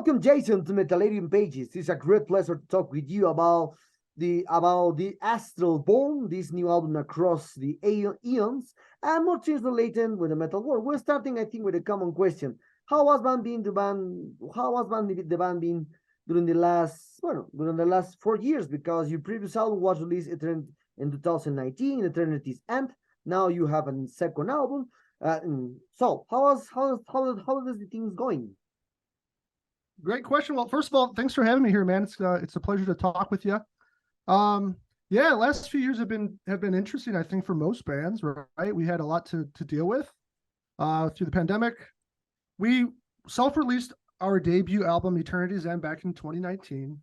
Welcome, Jayson, to Metallarium Pages. It's a great pleasure to talk with you about the Astralborne, this new album across the eons, and more things related with the metal world. We're starting, I think, with a common question: How has the band been during the last 4 years? Because your previous album was released in 2019, Eternity's End. Now you have a second album. So how is the things going? Great question. Well, first of all, thanks for having me here, man. It's a pleasure to talk with you. Yeah, last few years have been interesting, I think, for most bands, right? We had a lot to deal with through the pandemic. We self-released our debut album, Eternity's End, back in 2019.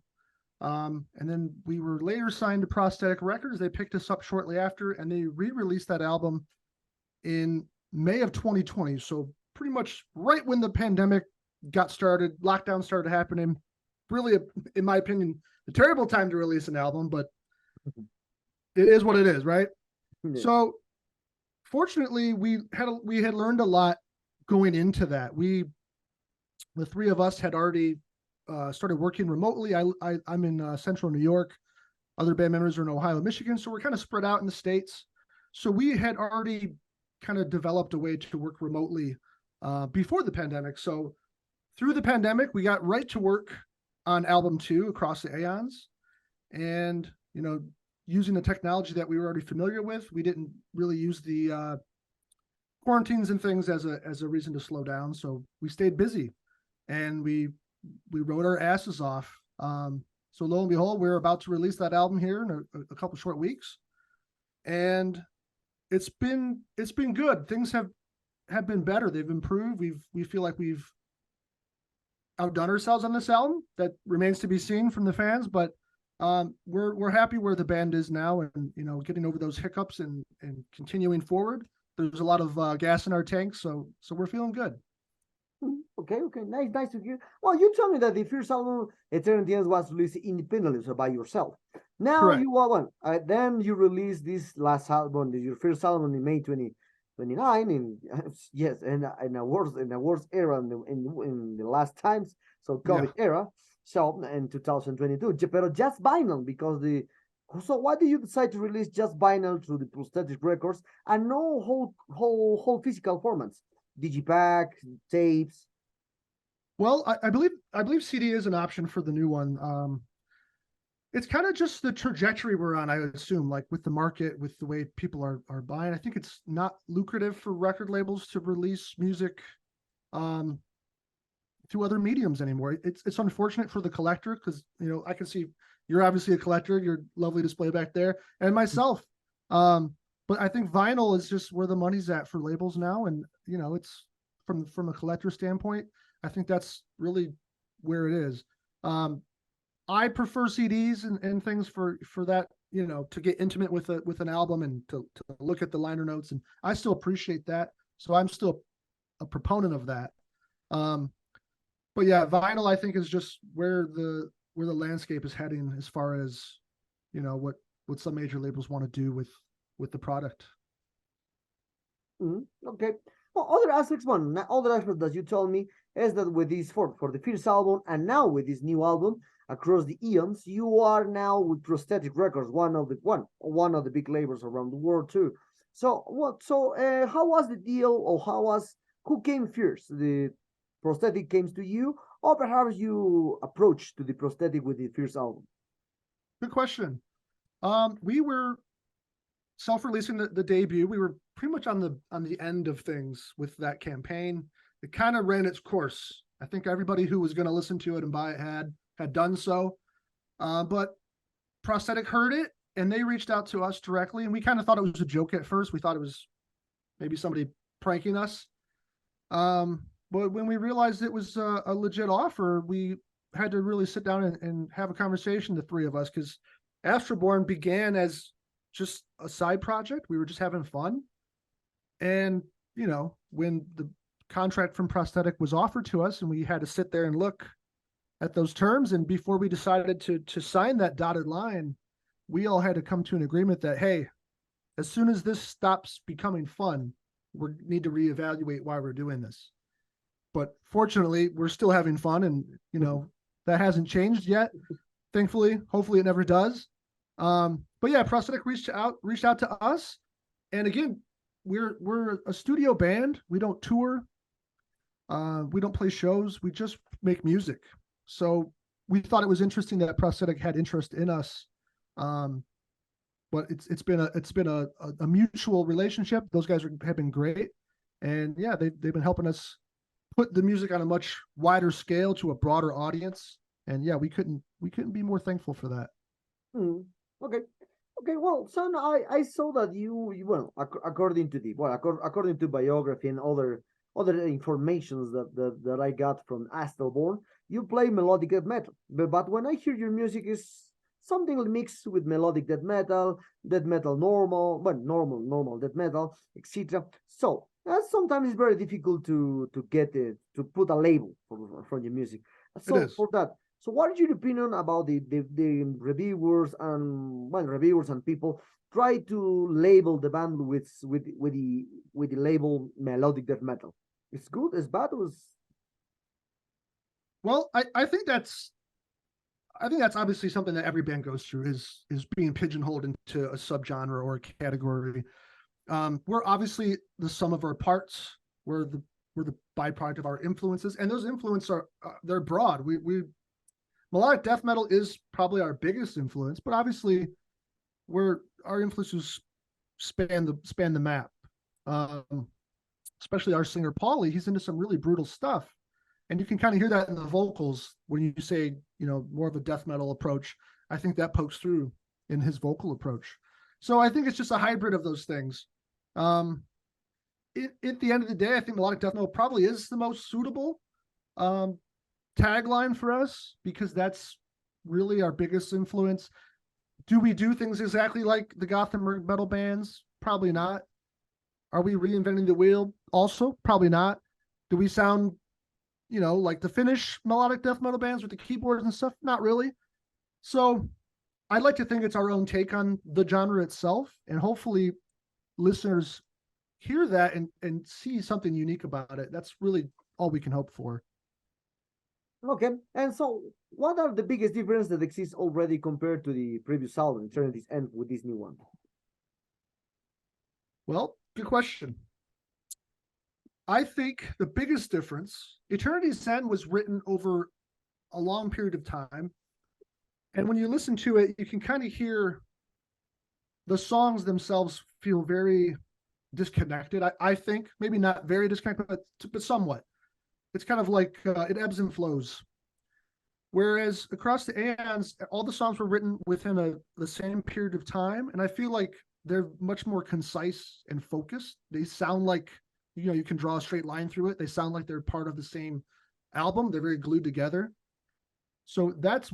And then we were later signed to Prosthetic Records. They picked us up shortly after, and they re-released that album in May of 2020. So pretty much right when the pandemic got started, lockdown started happening. Really, in my opinion, a terrible time to release an album, but it is what it is, right? Yeah. So fortunately, we had learned a lot going into that. The three of us had already started working remotely. I'm in central New York. Other band members are in Ohio, Michigan. So we're kind of spread out in the States. So we had already kind of developed a way to work remotely before the pandemic. So through the pandemic, we got right to work on album 2 across the aeons. And, using the technology that we were already familiar with, we didn't really use the quarantines and things as a reason to slow down. So we stayed busy and we wrote our asses off. So lo and behold, we're about to release that album here in a couple short weeks. And it's been good. Things have been better. They've improved. We feel like we've outdone ourselves on this album. That remains to be seen from the fans, but we're happy where the band is now, and getting over those hiccups and continuing forward. There's a lot of gas in our tanks, so we're feeling good. Okay, nice to hear. Well, you told me that the first album, Eternity was released independently, so by yourself. Now correct. You are one. Then you released this last album, your first album in May 2029, in yes, in a worse era in the last times, so COVID era. So in 2022, but just vinyl, because so why do you decide to release just vinyl through the Prosthetic Records and no whole physical formats, digipack, tapes? Well, I believe CD is an option for the new one. It's kind of just the trajectory we're on, I assume, like with the market, with the way people are buying. I think it's not lucrative for record labels to release music through other mediums anymore. It's unfortunate for the collector, because I can see you're obviously a collector, your lovely display back there, and myself. But I think vinyl is just where the money's at for labels now, and it's from a collector standpoint, I think that's really where it is. I prefer CDs and things for that, to get intimate with an album and to look at the liner notes, and I still appreciate that. So I'm still a proponent of that. But yeah, vinyl, I think, is just where the landscape is heading as far as, what some major labels want to do with the product. Okay. Well, other aspects that you told me is that with this for the first album and now with this new album across the eons, you are now with Prosthetic Records, one of the big labels around the world too. So how was the deal, or who came first? The Prosthetic came to you, or perhaps you approached to the Prosthetic with the first album? Good question. We were self-releasing the debut. We were pretty much on the end of things with that campaign. It kind of ran its course. I think everybody who was going to listen to it and buy it had done so. But Prosthetic heard it, and they reached out to us directly, and we kind of thought it was a joke at first. We thought it was maybe somebody pranking us. But when we realized it was a legit offer, we had to really sit down and have a conversation, the three of us, because Astralborne began as just a side project. We were just having fun. And, when the contract from Prosthetic was offered to us and we had to sit there and look at those terms, and before we decided to sign that dotted line, we all had to come to an agreement that, hey, as soon as this stops becoming fun, we need to reevaluate why we're doing this. but fortunately we're still having fun, and that hasn't changed yet. Thankfully, hopefully it never does. But yeah, Prosthetic reached out to us, and again, we're a studio band. We don't tour. We don't play shows. We just make music. So we thought it was interesting that Prosthetic had interest in us. But it's been a mutual relationship. Those guys have been great, and yeah, they've been helping us put the music on a much wider scale to a broader audience. And yeah, we couldn't be more thankful for that. Okay. Well, son, I saw that you well, according to biography and other informations that I got from Astralborne, you play melodic death metal. But when I hear your music is something mixed with melodic death metal normal, normal death metal, etc. So sometimes it's very difficult to get it, to put a label for your music. So for that, so what is your opinion about the reviewers and people try to label the band with the label melodic death metal? It's good, it's bad, Well, I think that's obviously something that every band goes through, is being pigeonholed into a subgenre or a category. We're obviously the sum of our parts. We're the byproduct of our influences, and those influences are they're broad. We melodic death metal is probably our biggest influence, but obviously our influences span the map. Especially our singer Paulie, he's into some really brutal stuff. And you can kind of hear that in the vocals when you say, more of a death metal approach. I think that pokes through in his vocal approach. So I think it's just a hybrid of those things. At the end of the day, I think melodic death metal probably is the most suitable tagline for us, because that's really our biggest influence. Do we do things exactly like the Gothenburg metal bands? Probably not. Are we reinventing the wheel? Also, probably not. Do we sound like the Finnish melodic death metal bands with the keyboards and stuff? Not really. So I'd like to think it's our own take on the genre itself, and hopefully listeners hear that and see something unique about it. That's really all we can hope for. Okay, and so what are the biggest differences that exist already compared to the previous album, Eternity's End, with this new one? Well, good question. I think the biggest difference, Eternity's End was written over a long period of time. And when you listen to it, you can kind of hear the songs themselves feel very disconnected. I think maybe not very disconnected, but somewhat. It's kind of like it ebbs and flows. Whereas across the aeons, all the songs were written within the same period of time. And I feel like they're much more concise and focused. They sound like, you can draw a straight line through it. They sound like they're part of the same album. They're very glued together. So that's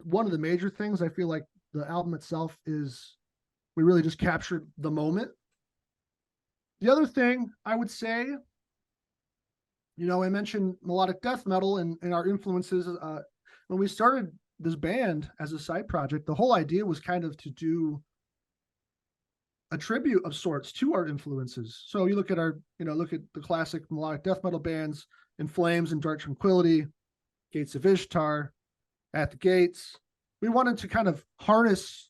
one of the major things. I feel like the album itself is, we really just captured the moment. The other thing I would say, I mentioned melodic death metal and our influences. When we started this band as a side project, the whole idea was kind of to do a tribute of sorts to our influences. So you look at look at the classic melodic death metal bands, In Flames and Dark Tranquillity, Gates of Ishtar, At the Gates. We wanted to kind of harness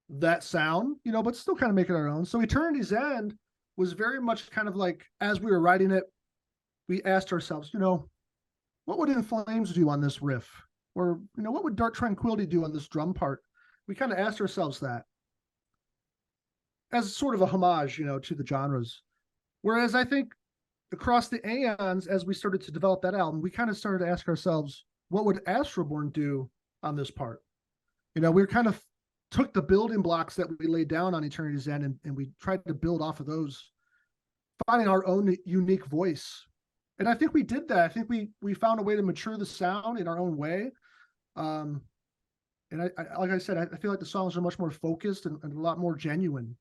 that sound, but still kind of make it our own. So Eternity's End was very much kind of like, as we were writing it, we asked ourselves, what would In Flames do on this riff? Or, what would Dark Tranquillity do on this drum part? We kind of asked ourselves that as sort of a homage, to the genres. Whereas I think across the aeons, as we started to develop that album, we kind of started to ask ourselves, what would Astralborne do on this part? We kind of took the building blocks that we laid down on Eternity's End and we tried to build off of those, finding our own unique voice. And I think we did that. I think we found a way to mature the sound in our own way. And I like I said, I feel like the songs are much more focused and a lot more genuine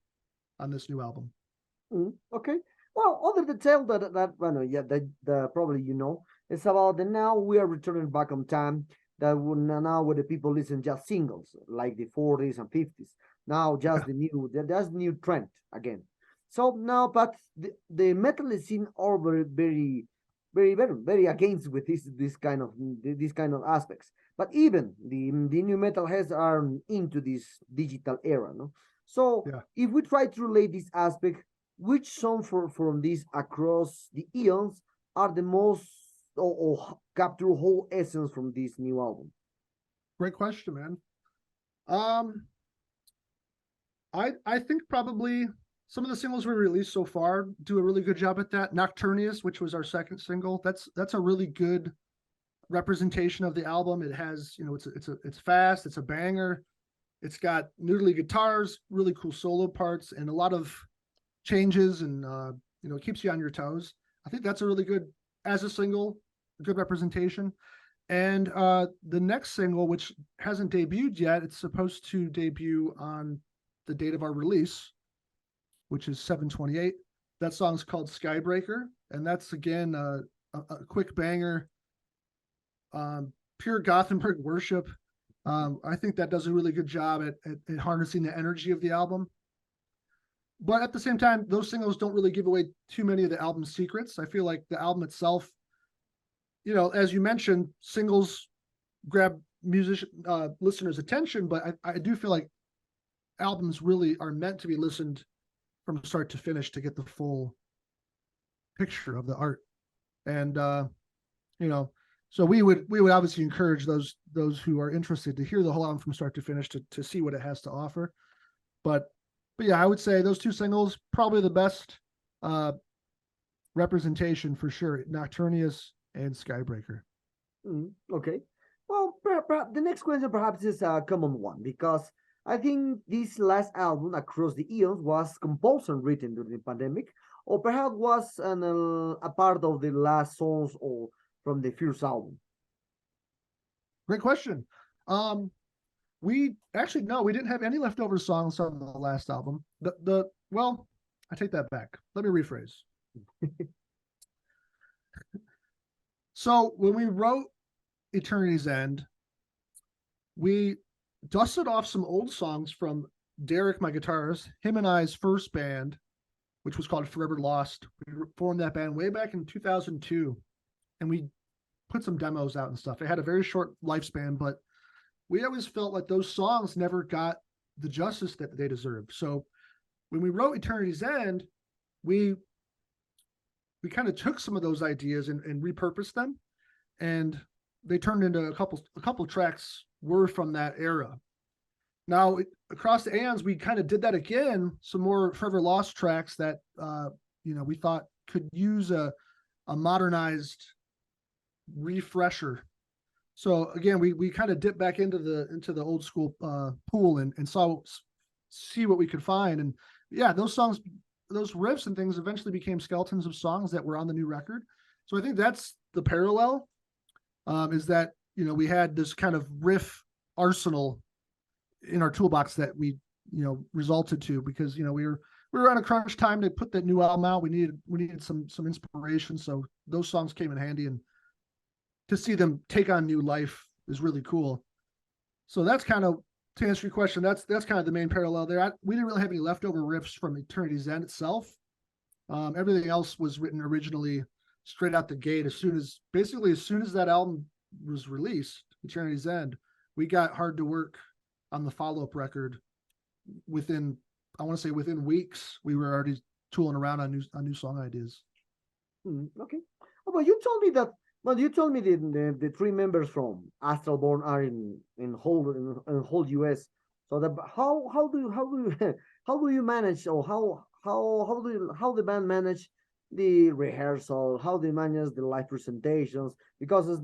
on this new album. Okay. Well, other detail that probably it's about that now we are returning back on time. That now where the people listen just singles like the 40s and 50s. Now just that's new trend again. So now, but the metal scene are very very against with this kind of aspects. But even the new metalheads are into this digital era, no? So Yeah. if we try to relate this aspect, which song from these across the eons are the most or capture whole essence from this new album? Great question, man. I think probably some of the singles we released so far do a really good job at that. Nocturnius, which was our second single, that's a really good representation of the album. It has, it's fast, it's a banger, it's got noodly guitars, really cool solo parts, and a lot of changes, and it keeps you on your toes. I think that's a really good, as a single, good representation. And the next single, which hasn't debuted yet, it's supposed to debut on the date of our release, which is 7/28. That song's called Skybreaker, and that's again a quick banger, pure Gothenburg worship. I think that does a really good job at harnessing the energy of the album. But at the same time, those singles don't really give away too many of the album's secrets. I feel like the album itself, as you mentioned, singles grab listeners' attention, but I do feel like albums really are meant to be listened from start to finish to get the full picture of the art. And so we would obviously encourage those who are interested to hear the whole album from start to finish to see what it has to offer. But yeah, I would say those two singles probably the best representation for sure. Nocturnius and Skybreaker. Okay. Well, perhaps the next question perhaps is a common one, because I think this last album, Across the Eons, was composed and written during the pandemic, or perhaps was a part of the last songs or from the first album. Great question. We actually, no, we didn't have any leftover songs on the last album. Well, I take that back. Let me rephrase. So when we wrote Eternity's End, we dusted off some old songs from Derek, my guitarist, him and I's first band, which was called Forever Lost. We formed that band way back in 2002, and we put some demos out and stuff. It had a very short lifespan, but we always felt like those songs never got the justice that they deserved. So when we wrote Eternity's End, we kind of took some of those ideas and repurposed them, and they turned into a couple tracks were from that era. Now, across the eons, we kind of did that again, some more Forever Lost tracks that we thought could use a modernized refresher. So again, we kind of dipped back into the old school pool and see what we could find. And yeah, those songs, those riffs and things eventually became skeletons of songs that were on the new record. So I think that's the parallel, is that, we had this kind of riff arsenal in our toolbox that we, resulted to, because, we were on a crunch time to put that new album out. We needed some inspiration. So those songs came in handy, and to see them take on new life is really cool. So that's kind of, to answer your question, that's kind of the main parallel there. We didn't really have any leftover riffs from Eternity's End itself. Everything else was written originally straight out the gate. As soon as that album was released, Eternity's End, we got hard to work on the follow-up record. Within weeks, we were already tooling around on new song ideas. Okay. Oh, but you told me the three members from Astralborne are in whole US. So how do you manage, or how the band manage the rehearsal? How they manage the live presentations? Because it's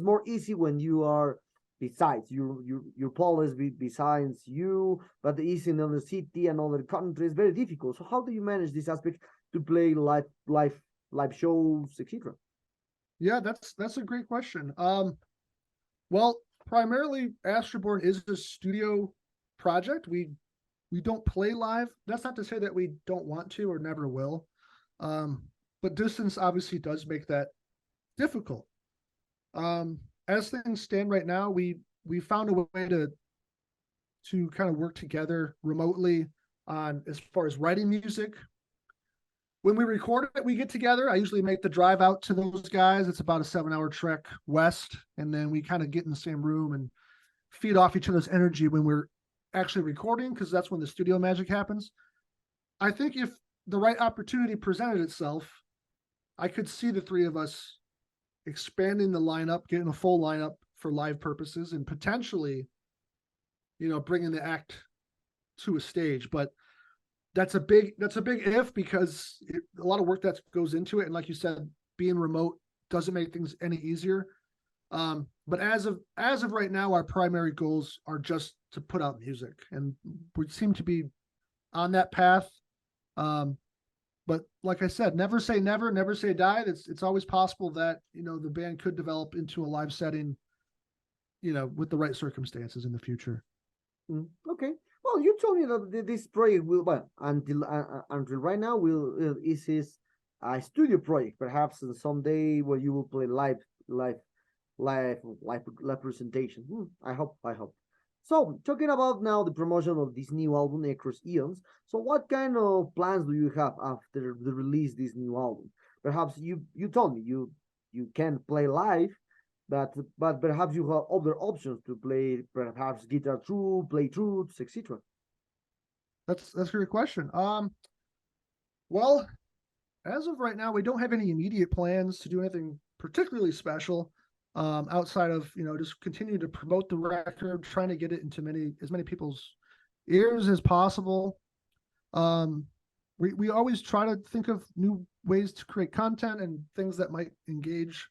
more easy when you are besides your police besides you, but it's in another city, another country. It's very difficult. So how do you manage this aspect to play live shows, etc.? Yeah, that's a great question. Well, primarily Astralborne is a studio project. We don't play live. That's not to say that we don't want to or never will. But distance obviously does make that difficult. As things stand right now, we found a way to kind of work together remotely on as far as writing music. when we record it, we get together. I usually make the drive out to those guys. It's about a 7-hour trek west. And then we kind of get in the same room and feed off each other's energy when we're actually recording, because that's when the studio magic happens. I think if the right opportunity presented itself, I could see the three of us expanding the lineup, getting a full lineup for live purposes, and potentially, bringing the act to a stage. But that's a big if, because a lot of work that goes into it. And like you said, being remote doesn't make things any easier. But as of right now, our primary goals are just to put out music, and we seem to be on that path. But like I said, never say never, never say die. It's always possible that, the band could develop into a live setting, with the right circumstances in the future. Okay. Well, you told me that this project will, until right now, is a studio project. Perhaps someday where you will play live presentation. I hope. So, talking about now the promotion of this new album, Across Eons. So, what kind of plans do you have after the release this new album? Perhaps you told me you can play live, but perhaps you have other options to play, perhaps guitar through, play truths, etc. That's a great question. Well, as of right now, we don't have any immediate plans to do anything particularly special. Outside of just continue to promote the record, trying to get it into as many people's ears as possible. We always try to think of new ways to create content and things that might engage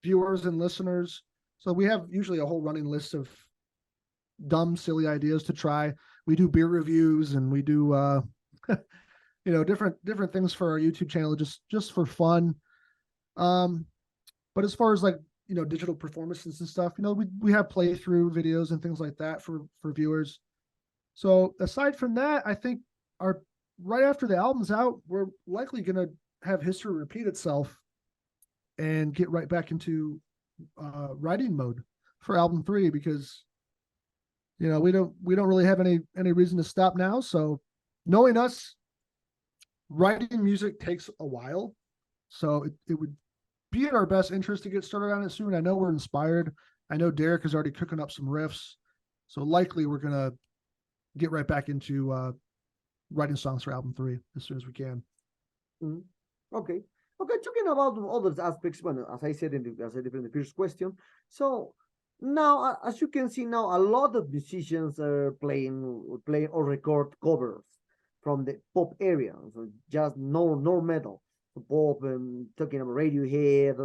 viewers and listeners. So we have usually a whole running list of dumb, silly ideas to try. We do beer reviews, and we do different things for our YouTube channel just for fun. But as far as digital performances and stuff, we have playthrough videos and things like that for viewers. So aside from that, I think right after the album's out, we're likely going to have history repeat itself and get right back into writing mode for album 3, because we don't really have any reason to stop now. So knowing us, writing music takes a while, so it would be in our best interest to get started on it soon. I know we're inspired. I know Derek is already cooking up some riffs, so likely we're gonna get right back into writing songs for album 3 as soon as we can. Okay. Talking about other aspects, as I said in the first question. So now, as you can see now, a lot of musicians are playing or record covers from the pop area, so just no metal. Pop and talking about Radiohead,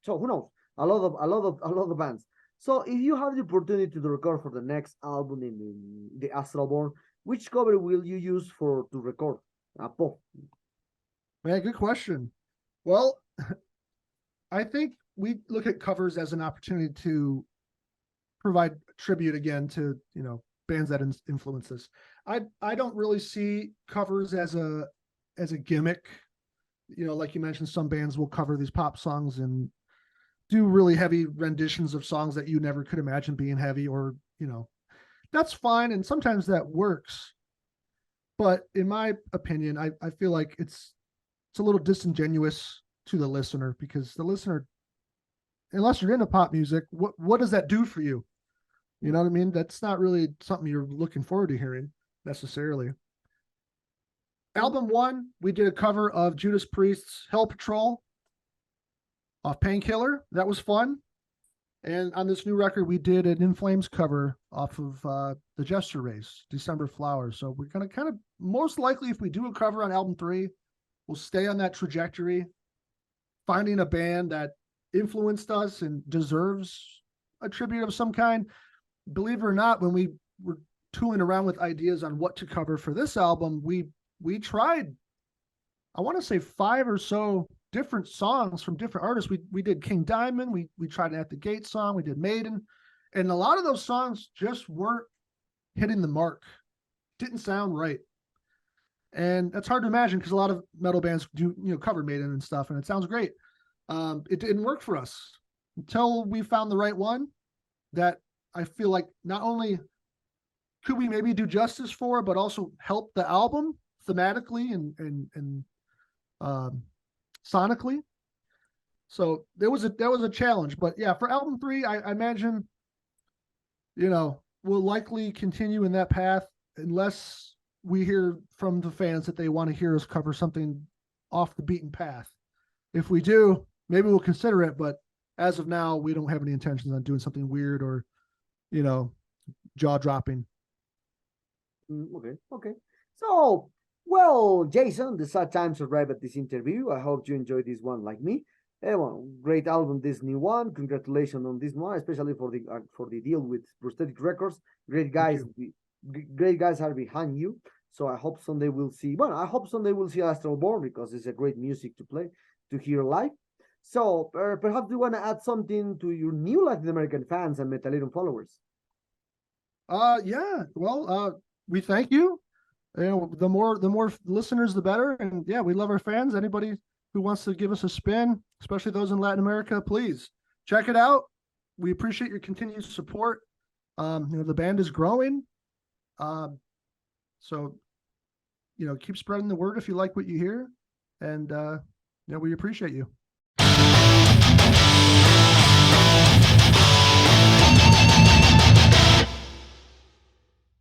so who knows? A lot of bands. So if you have the opportunity to record for the next album in the Astralborne, which cover will you use to record pop? Yeah, good question. Well, I think we look at covers as an opportunity to provide tribute again to bands that influence us. I don't really see covers as a gimmick. Like you mentioned, some bands will cover these pop songs and do really heavy renditions of songs that you never could imagine being heavy, or that's fine, and sometimes that works. But in my opinion, I feel like it's a little disingenuous to the listener, because the listener, unless you're into pop music, what does that do for you? You know what I mean? That's not really something you're looking forward to hearing necessarily. Album 1, we did a cover of Judas Priest's Hell Patrol off Painkiller. That was fun. And on this new record, we did an In Flames cover off of the Gesture Race, December Flowers. So we're going to kind of, most likely, if we do a cover on album 3, we'll stay on that trajectory, finding a band that influenced us and deserves a tribute of some kind. Believe it or not, when we were tooling around with ideas on what to cover for this album, we tried, I want to say 5 or so different songs from different artists. We did King Diamond, we tried an At the Gate song, we did Maiden, and a lot of those songs just weren't hitting the mark. Didn't sound right. And that's hard to imagine, because a lot of metal bands do cover Maiden and stuff, and it sounds great. It didn't work for us until we found the right one that I feel like not only could we maybe do justice for, but also help the album thematically and sonically. So that was a challenge. But yeah, for album 3, I imagine, we'll likely continue in that path unless we hear from the fans that they want to hear us cover something off the beaten path. If we do, maybe we'll consider it, but as of now, we don't have any intentions on doing something weird or, jaw-dropping. Okay. So, well, Jayson, the sad times arrive at this interview. I hope you enjoyed this one like me. Well, great album, this new one. Congratulations on this one, especially for the deal with Prosthetic Records. Great guys are behind you. So I hope someday we'll see. Well, I hope someday we'll see Astralborne because it's a great music to hear live. So perhaps you want to add something to your new Latin American fans and Metallerium followers. Yeah. Well, we thank you. The more listeners, the better. And yeah, we love our fans. Anybody who wants to give us a spin, especially those in Latin America, please check it out. We appreciate your continued support. The band is growing. So, keep spreading the word if you like what you hear. And, we appreciate you.